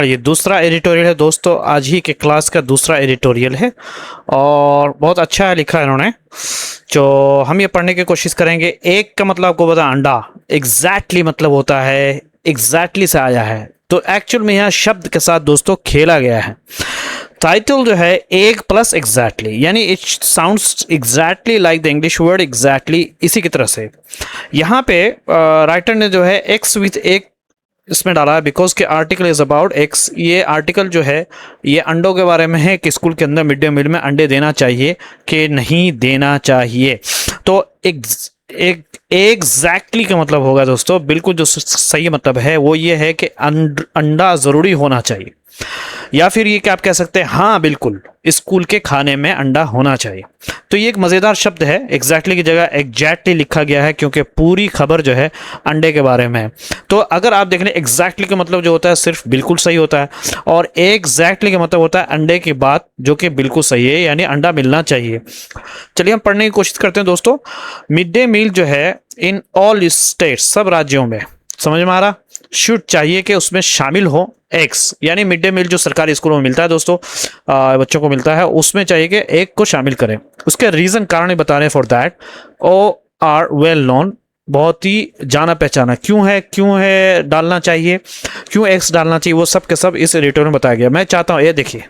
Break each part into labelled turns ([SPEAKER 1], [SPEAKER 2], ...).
[SPEAKER 1] ये दूसरा एडिटोरियल है दोस्तों, आज ही के क्लास का दूसरा एडिटोरियल है और बहुत अच्छा है लिखा है इन्होंने। जो हम ये पढ़ने की कोशिश करेंगे, एक का मतलब आपको पता अंडा एग्जैक्टली मतलब होता है एग्जैक्टली से आया है, तो एक्चुअल में यहाँ शब्द के साथ दोस्तों खेला गया है। टाइटल जो है एक प्लस एग्जैक्टली, यानी it sounds exactly like the English word exactly, इसी की तरह से यहाँ पे राइटर ने जो है एक्स विथ एक इसमें डाला है बिकॉज के आर्टिकल इज अबाउट एक्स। ये आर्टिकल जो है ये अंडों के बारे में है कि स्कूल के अंदर मिड डे मील में अंडे देना चाहिए कि नहीं देना चाहिए। तो एक एग्जैक्टली का मतलब होगा दोस्तों, बिल्कुल जो सही मतलब है वो ये है कि अंडा ज़रूरी होना चाहिए, या फिर ये कि आप कह सकते हैं हाँ बिल्कुल स्कूल के खाने में अंडा होना चाहिए। तो ये एक मज़ेदार शब्द है, एग्जैक्टली की जगह एग्जैक्टली लिखा गया है क्योंकि पूरी खबर जो है अंडे के बारे में है। तो अगर आप देख लें एग्जैक्टली का मतलब जो होता है सिर्फ बिल्कुल सही होता है, और एग्जैक्टली का मतलब होता है अंडे की बात जो कि बिल्कुल सही है, यानी अंडा मिलना चाहिए। चलिए हम पढ़ने की कोशिश करते हैं दोस्तों। मिड डे मील जो है इन ऑल स्टेट्स, सब राज्यों में, समझ में आ रहा, शुड चाहिए कि उसमें शामिल हो एक्स, यानी मिड डे मील जो सरकारी स्कूलों में मिलता है दोस्तों, बच्चों को मिलता है, उसमें चाहिए कि एक को शामिल करें। उसके रीजन कारण बता रहे हैं for that or well known, बहुत ही जाना पहचाना। क्यों है डालना चाहिए, क्यों एक्स डालना चाहिए, वो सब के सब इस एडिटोरियल में बताया गया। मैं चाहता हूँ ये देखिए,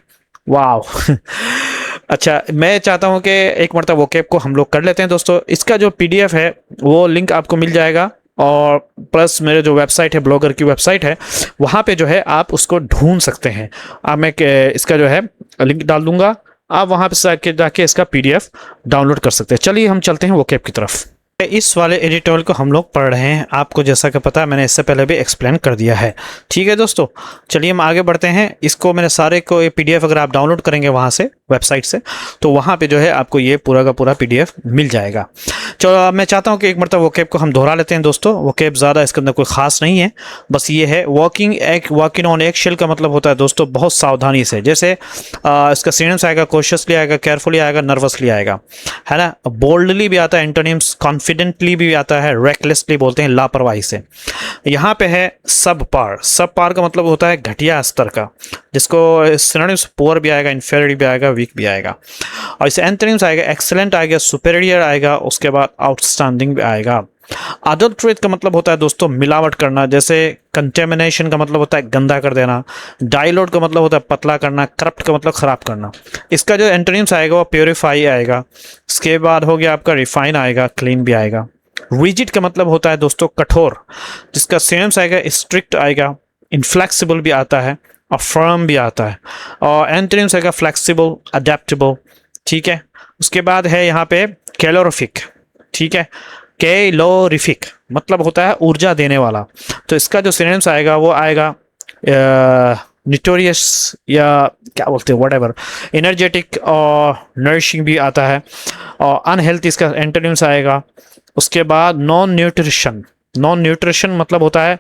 [SPEAKER 1] वाह अच्छा, मैं चाहता हूँ कि एक मरतबा वोकैब को हम लोग कर लेते हैं दोस्तों। इसका जो पीडीएफ है वो लिंक आपको मिल जाएगा, और प्लस मेरे जो वेबसाइट है, ब्लॉगर की वेबसाइट है, वहाँ पे जो है आप उसको ढूंढ सकते हैं। अब मैं इसका जो है लिंक डाल दूंगा, आप वहाँ पे जाके इसका पीडीएफ डाउनलोड कर सकते हैं। चलिए हम चलते हैं वोकैब की तरफ। इस वाले एडिटोरियल को हम लोग पढ़ रहे हैं, आपको जैसा कि पता है मैंने इससे पहले भी एक्सप्लेन कर दिया है। ठीक है दोस्तों, चलिए हम आगे बढ़ते हैं। इसको मैंने सारे को ये पीडीएफ अगर आप डाउनलोड करेंगे वहाँ से वेबसाइट से, तो वहाँ पे जो है आपको ये पूरा का पूरा पीडीएफ मिल जाएगा। चलो अब मैं चाहता हूँ कि एक मरतबा वोकैब को हम दोहरा लेते हैं दोस्तों। वोकैब ज़्यादा इसके अंदर कोई खास नहीं है, बस ये है वॉकिंग ऑन एक शेल का मतलब होता है दोस्तों बहुत सावधानी से। जैसे इसका सिनोनिम्स आएगा, कॉशियसली आएगा, केयरफुली आएगा, नर्वसली आएगा, है ना। बोल्डली भी आता है, एंटोनिम्स कॉन्फिडेंटली भी आता है, रेकलेसली बोलते हैं लापरवाही से। यहाँ पे है सब पार का मतलब होता है घटिया स्तर का, जिसको सिनोनिम्स पुअर भी आएगा, इन्फीरियर भी आएगा, वीक भी आएगा। और इसे एंटोनिम्स आएगा, एक्सेलेंट आएगा, सुपेरियर आएगा, उसके बाद आउटस्टैंडिंग भी आएगा। अडल्ट्रेट का मतलब होता है दोस्तों मिलावट करना, जैसे कंटेमिनेशन का मतलब होता है गंदा कर देना, डाइल्यूट का मतलब होता है पतला करना, करप्ट का मतलब खराब करना। इसका जो एंटोनिम्स आएगा वो प्योरीफाई आएगा, इसके बाद हो गया आपका रिफाइन आएगा, क्लीन भी आएगा। रिजिड का मतलब होता है दोस्तों कठोर, जिसका सिनोनिम्स आएगा स्ट्रिक्ट आएगा, इनफ्लेक्सिबल भी आता है और फर्म भी आता है। और एंटोनिम्स आएगा फ्लेक्सिबल, अडेप्टेबल। ठीक है, उसके बाद है यहाँ पे कैलोरिफिक। ठीक है, कैलोरिफिक मतलब होता है ऊर्जा देने वाला, तो इसका जो सिनोनिम्स आएगा वो आएगा निटोरियस, या क्या बोलते हैं व्हाटएवर, एनर्जेटिक और नरिशिंग भी आता है। और अनहेल्थी इसका एंटोनिम्स आएगा। उसके बाद नॉन न्यूट्रिशन मतलब होता है,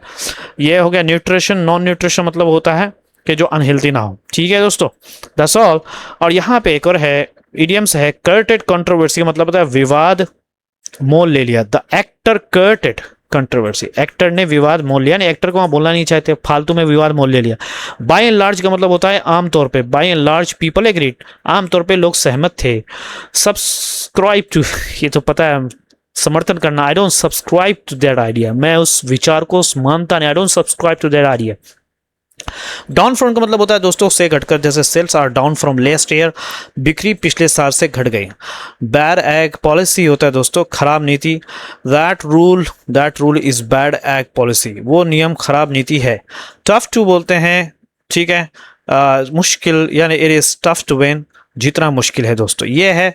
[SPEAKER 1] ये हो गया न्यूट्रिशन। नॉन न्यूट्रिशन मतलब होता है कि जो अनहेल्थी ना हो। ठीक है दोस्तों, दैट्स ऑल। और यहाँ पे एक और है इडियम्स है, कर्टेड कंट्रोवर्सी मतलब होता है विवाद मोल ले लिया। द एक्टर कर्टेड कंट्रोवर्सी, एक्टर ने विवाद मोल लिया, एक्टर को वहां बोलना नहीं चाहते, फालतू में विवाद मोल ले लिया। बाय एंड लार्ज का मतलब होता है आमतौर पे, by and large people agreed, आमतौर पे लोग सहमत थे। सब्सक्राइब टू, ये तो पता है समर्थन करना, I don't subscribe to that idea, मैं उस विचार को मानता नहीं, I don't subscribe to that idea. Down from का मतलब होता है दोस्तों से घटकर, जैसे sales are down from last year, बिक्री पिछले साल से घट गई। बैड एग पॉलिसी होता है दोस्तों खराब नीति, that rule is bad egg policy, वो नियम खराब नीति है। टफ टू बोलते हैं, ठीक है, मुश्किल, यानी it is tough to win, जीतना मुश्किल है दोस्तों, ये है।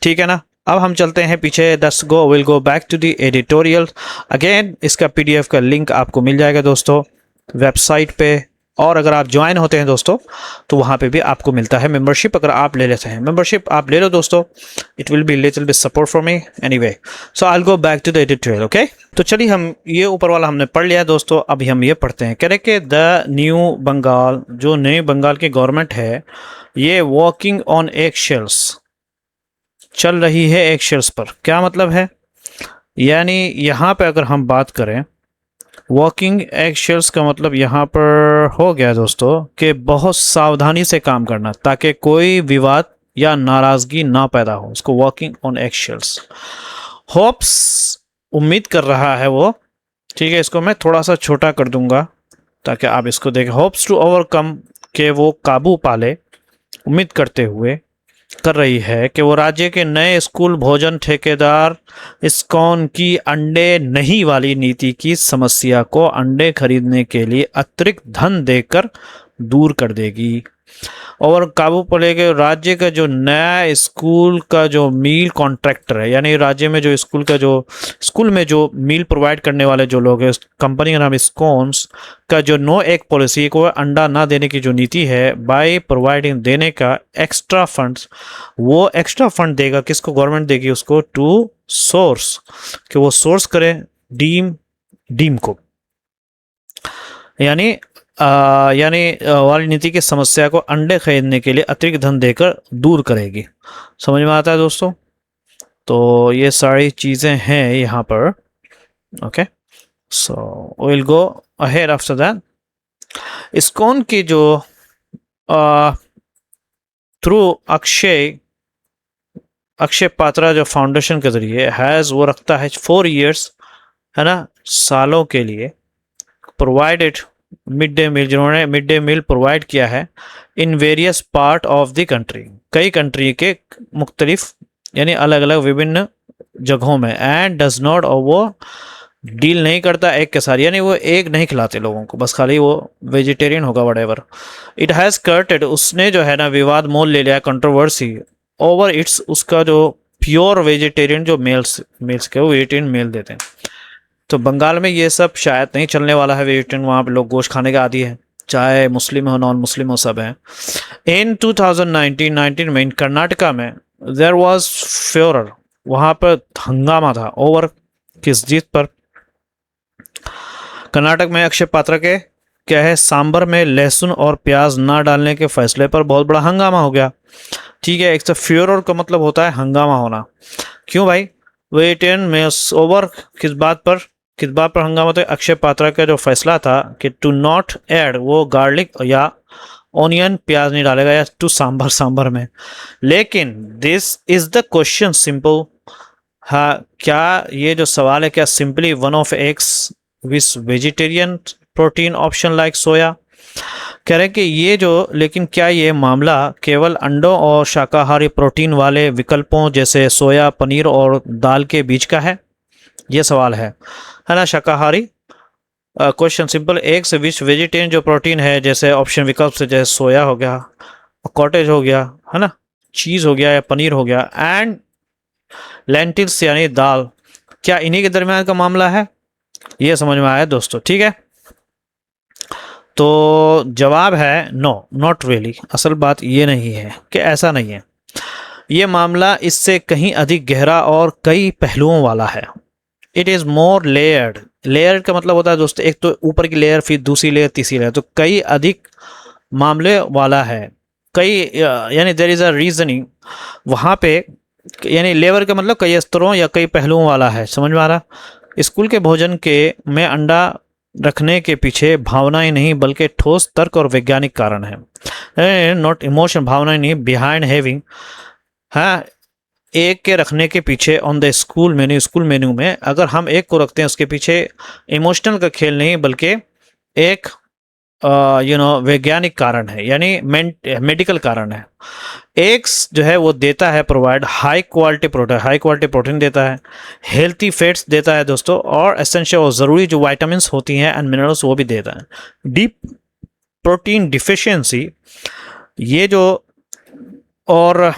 [SPEAKER 1] ठीक है ना, अब हम चलते हैं पीछे, will go back to the editorial again. इसका पीडीएफ का लिंक आपको मिल जाएगा दोस्तों वेबसाइट पे, और अगर आप ज्वाइन होते हैं दोस्तों तो वहाँ पे भी आपको मिलता है मेंबरशिप। अगर आप ले लेते हैं मेंबरशिप, आप ले लो दोस्तों, it will be little bit support for me anyway. So I will go back to the editorial. Okay, तो चलिए हम ये ऊपर वाला हमने पढ़ लिया दोस्तों, अभी हम ये पढ़ते हैं। कह रहे कि द न्यू बंगाल, जो नई बंगाल की गवर्नमेंट है, ये वॉकिंग ऑन एक शेल्स, चल रही है एक शेल्स पर। क्या मतलब है, यानी यहाँ पे अगर हम बात करें वर्किंग एग शेल्स का मतलब यहाँ पर हो गया दोस्तों कि बहुत सावधानी से काम करना ताकि कोई विवाद या नाराजगी ना पैदा हो, उसको working on egg shells. Hopes उम्मीद कर रहा है वो, ठीक है, इसको मैं थोड़ा सा छोटा कर दूंगा ताकि आप इसको देखें। होप्स टू ओवरकम, के वो काबू पाले, उम्मीद करते हुए कर रही है कि वो राज्य के नए स्कूल भोजन ठेकेदार इस्कॉन की अंडे नहीं वाली नीति की समस्या को अंडे खरीदने के लिए अतिरिक्त धन देकर दूर कर देगी। और काबू पड़ेगा राज्य का जो नया स्कूल का जो मील कॉन्ट्रैक्टर है, यानी राज्य में जो स्कूल में जो मील प्रोवाइड करने वाले जो लोग हैं, कंपनी का नाम स्कॉन्स का जो नो एग पॉलिसी को अंडा ना देने की जो नीति है, बाय प्रोवाइडिंग देने का एक्स्ट्रा फंड्स, वो एक्स्ट्रा फंड देगा किसको? गवर्नमेंट देगी उसको, टू सोर्स, कि वो सोर्स करे डीम को, यानी वाली नीति की समस्या को अंडे खरीदने के लिए अतिरिक्त धन देकर दूर करेगी। समझ में आता है दोस्तों? तो ये सारी चीज़ें हैं यहाँ पर। Okay, so will go ahead after that. ISKCON की जो थ्रू अक्षय पात्रा जो फाउंडेशन के जरिए वो रखता है 4 years, है ना, सालों के लिए प्रोवाइडेड मिड डे मील, जिन्होंने मिड डे मील प्रोवाइड किया है in various part of the country, कई कंट्री के मुख्तलिफ यानी अलग अलग विभिन्न जगहों में। एंड डज नॉट, और वो डील नहीं करता एग के साथ, यानी वो एग नहीं खिलाते लोगों को, बस खाली वो वेजिटेरियन होगा वटेवर। इट हैज़ कर्टेड, उसने जो है ना विवाद मोल ले लिया, कंट्रोवर्सी ओवर इट्स, उसका जो प्योर वेजिटेरियन जो मेल्स के वो वेजिटेरियन मेल देते हैं। तो बंगाल में ये सब शायद नहीं चलने वाला है वेजिटेरियन, वहाँ पे लोग गोश्त खाने के आदी है, चाहे मुस्लिम हो नॉन मुस्लिम हो, सब हैं। इन 2019 में कर्नाटका में देयर वाज फ्योरर, वहाँ पर हंगामा था ओवर किस जीत पर? कर्नाटक में अक्षय पात्रा के क्या है, सांबर में लहसुन और प्याज ना डालने के फैसले पर बहुत बड़ा हंगामा हो गया। ठीक है, एक तो फ्योरर का मतलब होता है हंगामा होना। क्यों भाई? वेजिटेरियन में ओवर किस बात पर हंगामा? तो अक्षय पात्रा का जो फैसला था कि टू नॉट ऐड, वो गार्लिक या ऑनियन प्याज नहीं डालेगा या टू सांबर में। लेकिन this is the question simple, हाँ, क्या ये जो सवाल है, क्या simply one of eggs with vegetarian protein option like soya? कह रहे हैं कि ये जो, लेकिन क्या ये मामला केवल अंडों और शाकाहारी प्रोटीन वाले विकल्पों जैसे सोया, पनीर और दाल के बीच का है? ये सवाल है ना। शाकाहारी क्वेश्चन सिंपल, एग्स विच वेजिटेरियन जो प्रोटीन है, जैसे ऑप्शन विकल्प से जैसे सोया हो गया, कॉटेज हो गया, है ना, चीज़ हो गया या पनीर हो गया, एंड लेंटिल्स यानी दाल, क्या इन्हीं के दरमियान का मामला है? ये समझ में आया दोस्तों? ठीक है, तो जवाब है नो, नॉट रियली। असल बात ये नहीं है कि ऐसा नहीं है, ये मामला इससे कहीं अधिक गहरा और कई पहलुओं वाला है। It is more layered. Layered का मतलब होता है दोस्तों, एक तो ऊपर की लेयर, फिर दूसरी लेयर, तीसरी लेयर, तो कई अधिक मामले वाला है। कई यानी देयर इज़ अ रीजनिंग वहाँ पे, यानी लेवर का मतलब कई स्तरों या कई पहलुओं वाला है। समझ में आ रहा? स्कूल के भोजन के में अंडा रखने के पीछे भावनाएं नहीं बल्कि ठोस तर्क और वैज्ञानिक कारण है। नॉट इमोशन, भावनाएं नहीं, बिहाइंड हैविंग, हाँ, एक के रखने के पीछे ऑन द स्कूल मेन्यू में अगर हम एक को रखते हैं उसके पीछे इमोशनल का खेल नहीं बल्कि एक वैज्ञानिक कारण है, यानी मेडिकल कारण है। एग्स जो है वो देता है प्रोवाइड हाई क्वालिटी प्रोटीन देता है, हेल्थी फैट्स देता है दोस्तों, और एसेंशियल और ज़रूरी जो वाइटामिन्स होती हैं एंड मिनरल्स वो भी देता है। डीप प्रोटीन डिफिशियंसी, ये जो और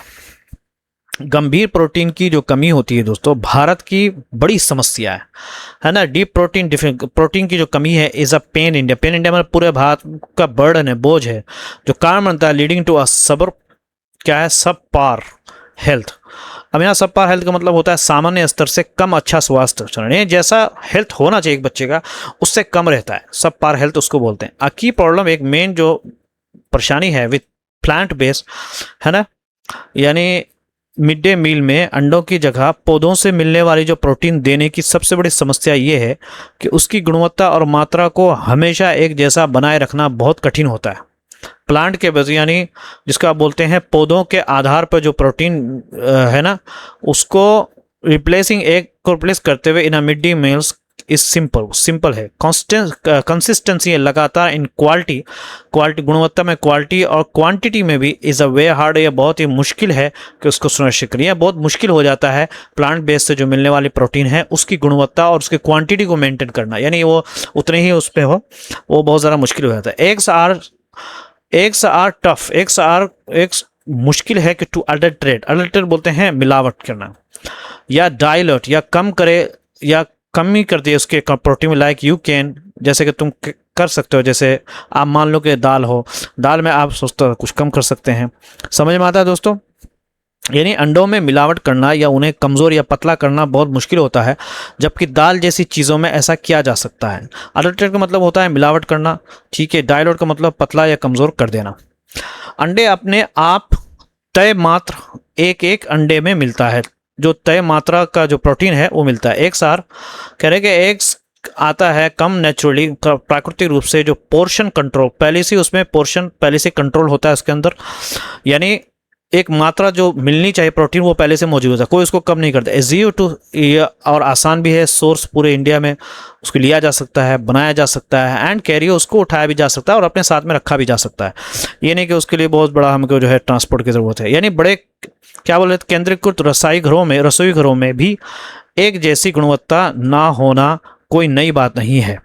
[SPEAKER 1] गंभीर प्रोटीन की जो कमी होती है दोस्तों, भारत की बड़ी समस्या है ना। डीप प्रोटीन की जो कमी है is a pen India. Pen India में पूरे भारत का बर्डन है, बोझ है, जो कारण बनता है लीडिंग टू अ क्या है, सब पार हेल्थ। अब यहाँ सब पार हेल्थ का मतलब होता है सामान्य स्तर से कम अच्छा स्वास्थ्य, जैसा हेल्थ होना चाहिए एक बच्चे का उससे कम रहता है, सब पार हेल्थ उसको बोलते हैं। अ की प्रॉब्लम, एक मेन जो परेशानी है विथ प्लांट बेस्ड, है ना, यानी मिड डे मील में अंडों की जगह पौधों से मिलने वाली जो प्रोटीन देने की सबसे बड़ी समस्या ये है कि उसकी गुणवत्ता और मात्रा को हमेशा एक जैसा बनाए रखना बहुत कठिन होता है। प्लांट के बेस यानी जिसको आप बोलते हैं पौधों के आधार पर जो प्रोटीन है ना, उसको रिप्लेसिंग एक को रिप्लेस करते हुए in a mid day meals is simple है। कंसिस्टेंसी है लगातार इन क्वालिटी गुणवत्ता में, क्वालिटी और क्वांटिटी में भी इज अ वे हार्ड। ये बहुत ही मुश्किल है कि उसको सुनिश्चित करिए, बहुत मुश्किल हो जाता है प्लांट बेस से जो मिलने वाली प्रोटीन है उसकी गुणवत्ता और उसकी क्वांटिटी को मेंटेन करना, यानी वो उतने ही उस पर हो, वो बहुत ज़्यादा मुश्किल हो जाता है। एग्स आर टफ, एक मुश्किल है कि टू अडल्ट्रेट बोलते हैं मिलावट करना, या डाइल्यूट या कम करे या कमी कर दिए उसके प्रोटीन में। लाइक यू कैन, जैसे कि तुम कर सकते हो, जैसे आप मान लो कि दाल में आप सोचते हो कुछ कम कर सकते हैं। समझ में आता है दोस्तों? यानी अंडों में मिलावट करना या उन्हें कमज़ोर या पतला करना बहुत मुश्किल होता है, जबकि दाल जैसी चीज़ों में ऐसा किया जा सकता है। अडल्ट्रेट का मतलब होता है मिलावट करना, ठीक है। डाइल्यूट का मतलब पतला या कमज़ोर कर देना। अंडे अपने आप तय मात्र एक अंडे में मिलता है, जो तय मात्रा का जो प्रोटीन है वो मिलता है। एग्स आर कह रहे कि एग्स आता है कम नेचुरली, प्राकृतिक रूप से, जो पोर्शन कंट्रोल पहले से, उसमें पोर्शन पहले से कंट्रोल होता है उसके अंदर, यानी एक मात्रा जो मिलनी चाहिए प्रोटीन वो पहले से मौजूद है, कोई उसको कम नहीं करता। इजी टू और आसान भी है, सोर्स पूरे इंडिया में उसको लिया जा सकता है, बनाया जा सकता है, एंड कैरी उसको उठाया भी जा सकता है और अपने साथ में रखा भी जा सकता है। ये नहीं कि उसके लिए बहुत बड़ा हमको जो है ट्रांसपोर्ट की ज़रूरत है। यानी बड़े क्या बोल रहे थे, केंद्रीकृत रसोई घरों में भी एक जैसी गुणवत्ता ना होना कोई नई बात नहीं है,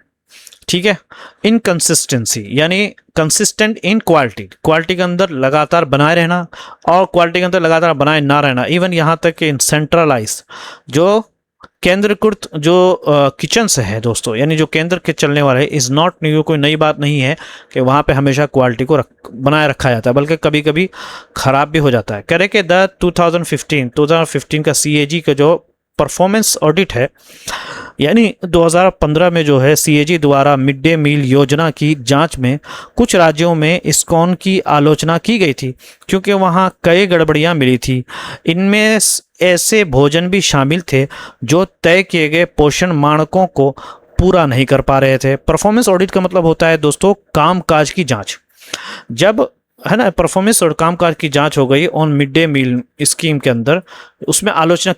[SPEAKER 1] ठीक है। इनकंसिस्टेंसी यानी कंसिस्टेंट इन क्वालिटी के अंदर लगातार बनाए रहना और क्वालिटी के अंदर लगातार बनाए ना रहना। इवन यहाँ तक कि इन सेंट्रलाइज जो केंद्रीकृत जो किचन से है दोस्तों, यानी जो केंद्र के चलने वाले इज़ नॉट न्यू, कोई नई बात नहीं है कि वहाँ पे हमेशा क्वालिटी को बनाए रखा जाता है, बल्कि कभी कभी ख़राब भी हो जाता है। कह रहे कि द 2015 का CAG का जो परफॉर्मेंस ऑडिट है, यानी 2015 में जो है CAG द्वारा मिड डे मील योजना की जांच में कुछ राज्यों में इस्कॉन की आलोचना की गई थी, क्योंकि वहां कई गड़बड़ियां मिली थी। इनमें ऐसे भोजन भी शामिल थे जो तय किए गए पोषण मानकों को पूरा नहीं कर पा रहे थे। परफॉर्मेंस ऑडिट का मतलब होता है दोस्तों कामकाज की जांच। जब है ना परफॉर्मेंस और कामकाज की जांच हो गई on mid day meal scheme के अंदर, उसमें आलोचना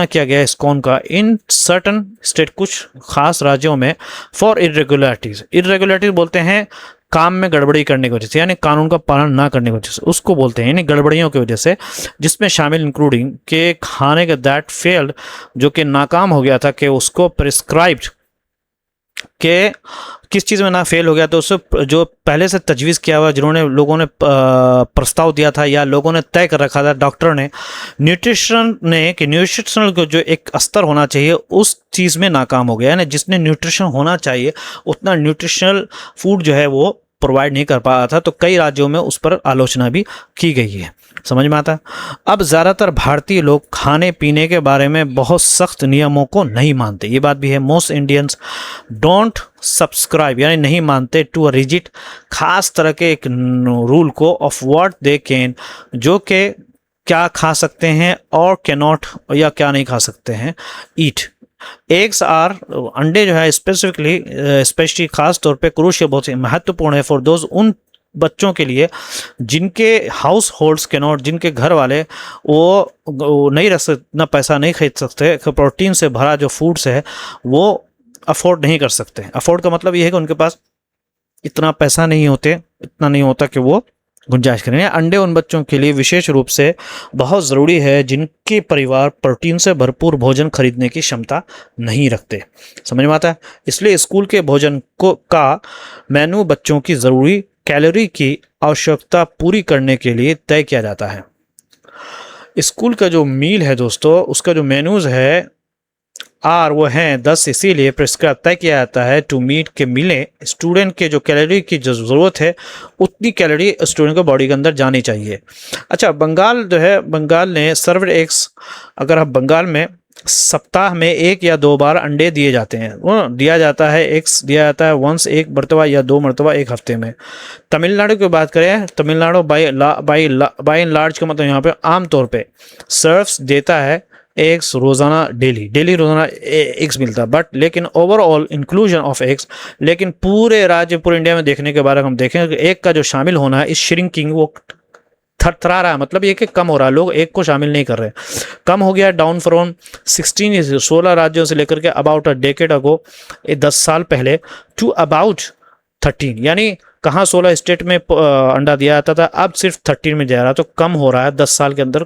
[SPEAKER 1] किया गया इस्कॉन का इन सर्टन स्टेट, कुछ खास राज्यों में, फॉर इरेगुलरिटीज बोलते हैं काम में गड़बड़ी करने की वजह से, यानी कानून का पालन ना करने की वजह से, उसको बोलते हैं यानी गड़बड़ियों की वजह से, जिसमें शामिल इंक्लूडिंग के खाने का दैट फेल्ड, जो कि नाकाम हो गया था, कि उसको प्रिस्क्राइब्ड के किस चीज़ में ना फेल हो गया, तो उससे जो पहले से तजवीज़ किया हुआ, लोगों ने प्रस्ताव दिया था या लोगों ने तय कर रखा था डॉक्टर ने, न्यूट्रिशनल को जो एक स्तर होना चाहिए उस चीज़ में नाकाम हो गया। यानी जिसने न्यूट्रिशन होना चाहिए उतना न्यूट्रिशनल फूड जो है वो प्रोवाइड नहीं कर पा रहा था, तो कई राज्यों में उस पर आलोचना भी की गई है। समझ में आता है? अब ज़्यादातर भारतीय लोग खाने पीने के बारे में बहुत सख्त नियमों को नहीं मानते, ये बात भी है। मोस्ट इंडियंस डोंट सब्सक्राइब, यानी नहीं मानते, टू अ रिजिड, खास तरह के एक रूल को, ऑफ व्हाट दे कैन, जो कि क्या खा सकते हैं, और कैन नॉट, या क्या नहीं खा सकते हैं, ईट। एग्स आर, अंडे जो है स्पेशली खास तौर पे क्रूशियल, बहुत महत्वपूर्ण है, फॉर दोज, उन बच्चों के लिए जिनके हाउस होल्ड्स के नॉट, जिनके घर वाले वो नहीं रख सकते, ना पैसा नहीं खरीद सकते, प्रोटीन से भरा जो फूड्स है वो अफोर्ड नहीं कर सकते। अफोर्ड का मतलब ये है कि उनके पास इतना पैसा नहीं होता कि वो गुंजाइश करें। अंडे उन बच्चों के लिए विशेष रूप से बहुत ज़रूरी है जिनके परिवार प्रोटीन से भरपूर भोजन खरीदने की क्षमता नहीं रखते। समझ में आता है? इसलिए स्कूल के भोजन का मेनू बच्चों की ज़रूरी कैलोरी की आवश्यकता पूरी करने के लिए तय किया जाता है। स्कूल का जो मील है दोस्तों, उसका जो मेनूज़ है वो हैं 10, इसीलिए प्रिस्क्राइब तय किया जाता है टू मीट के मिले स्टूडेंट के जो कैलोरी की जो ज़रूरत है उतनी कैलोरी स्टूडेंट को बॉडी के अंदर जानी चाहिए। अच्छा, बंगाल जो है, बंगाल ने सर्व्ड एग्स, अगर आप बंगाल में सप्ताह में 1 या 2 बार अंडे दिए जाते हैं। वो दिया जाता है, एग्स दिया जाता है वंस, 1 मरतबा या 2 मरतबा 1 हफ्ते में। तमिलनाडु की बात करें, तमिलनाडु बाई एंड लार्ज का मतलब यहाँ पे आमतौर पे सर्व्स देता है एग्स रोज़ाना, डेली रोज़ाना एग्स मिलता है। बट लेकिन ओवरऑल इंक्लूजन ऑफ एग्स, लेकिन पूरे राज्य, पूरे इंडिया में देखने के बाद हम देखें कि एग का जो शामिल होना है इस श्रिंकिंग, वो थरथरा रहा है। मतलब ये कि कम हो रहा है, लोग एक को शामिल नहीं कर रहे, कम हो गया। डाउन फ्रॉम 16 राज्यों से लेकर के अबाउट अ डेकेड अगो, 10 साल पहले, टू अबाउट 13, यानी कहाँ 16 स्टेट में अंडा दिया जाता था, अब सिर्फ 13 में जा रहा है। तो कम हो रहा है, 10 साल के अंदर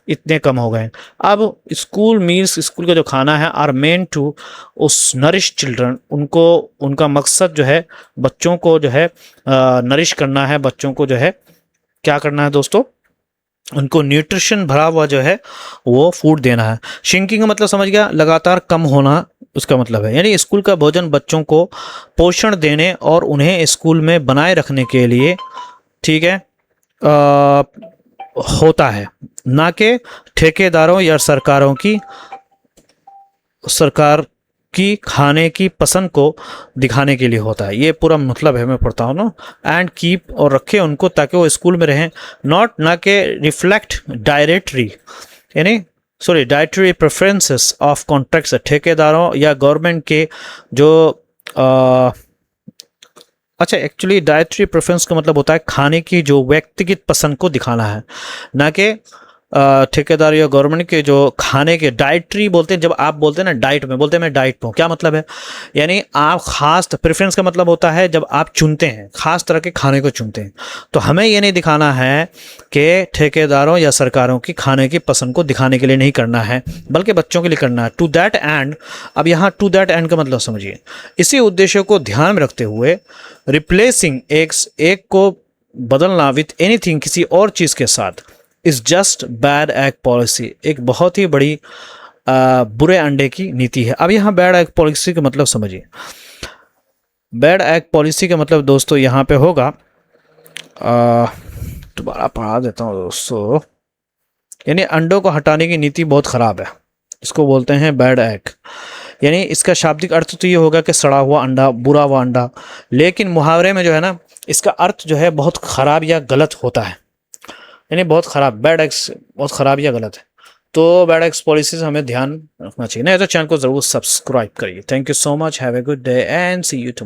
[SPEAKER 1] इतने कम हो गए। अब स्कूल मील्स, स्कूल का जो खाना है, आर मेन टू उस नरिश चिल्ड्रन, उनको, उनका मकसद जो है बच्चों को जो है नरिश करना है, बच्चों को जो है क्या करना है दोस्तों, उनको न्यूट्रिशन भरा हुआ जो है वो फूड देना है। श्रिंकिंग का मतलब समझ गया, लगातार कम होना उसका मतलब है, यानी स्कूल का भोजन बच्चों को पोषण देने और उन्हें स्कूल में बनाए रखने के लिए, ठीक है, होता है, ना कि ठेकेदारों या सरकार की खाने की पसंद को दिखाने के लिए होता है। ये पूरा मतलब है, मैं पढ़ता हूँ ना, एंड कीप, और रखे उनको ताकि वो स्कूल में रहें, नॉट, ना के रिफ्लेक्ट डायरेक्टरी, यानी sorry dietary preferences of contracts, ठेकेदारों या गवर्नमेंट के जो अच्छा, एक्चुअली डाइटरी प्रेफरेंस का मतलब होता है खाने की जो व्यक्तिगत पसंद को दिखाना है, ना कि ठेकेदार या गवर्नमेंट के जो खाने के डाइटरी बोलते हैं। जब आप बोलते हैं ना डाइट में, बोलते हैं मैं डाइट पे हूँ, क्या मतलब है, यानी आप खास, प्रेफरेंस का मतलब होता है जब आप चुनते हैं, खास तरह के खाने को चुनते हैं। तो हमें ये नहीं दिखाना है कि ठेकेदारों या सरकारों की खाने की पसंद को दिखाने के लिए नहीं करना है, बल्कि बच्चों के लिए करना है। टू दैट एंड, अब यहाँ टू दैट एंड का मतलब समझिए, इसी उद्देश्य को ध्यान में रखते हुए रिप्लेसिंग एग्स, एग को बदलना विथ एनीथिंग, किसी और चीज़ के साथ, is just bad egg policy, एक बहुत ही बड़ी बुरे अंडे की नीति है। अब यहाँ बैड एग पॉलिसी का मतलब समझिए। बैड एग पॉलिसी का मतलब दोस्तों यहाँ पे होगा, दोबारा पढ़ा देता हूँ दोस्तों, यानी अंडों को हटाने की नीति बहुत ख़राब है, इसको बोलते हैं बैड एग। यानी इसका शाब्दिक अर्थ तो ये होगा कि सड़ा हुआ अंडा, बुरा हुआ अंडा, लेकिन मुहावरे में जो है ना, इसका अर्थ जो है बहुत ख़राब या गलत होता है, यानी बहुत ख़राब, बैड एग्स बहुत ख़राब या गलत है। तो बैड एग्स पॉलिसी से हमें ध्यान रखना चाहिए। नहीं तो चैनल को ज़रूर सब्सक्राइब करिए। Thank you so much, have a good day and see you tomorrow.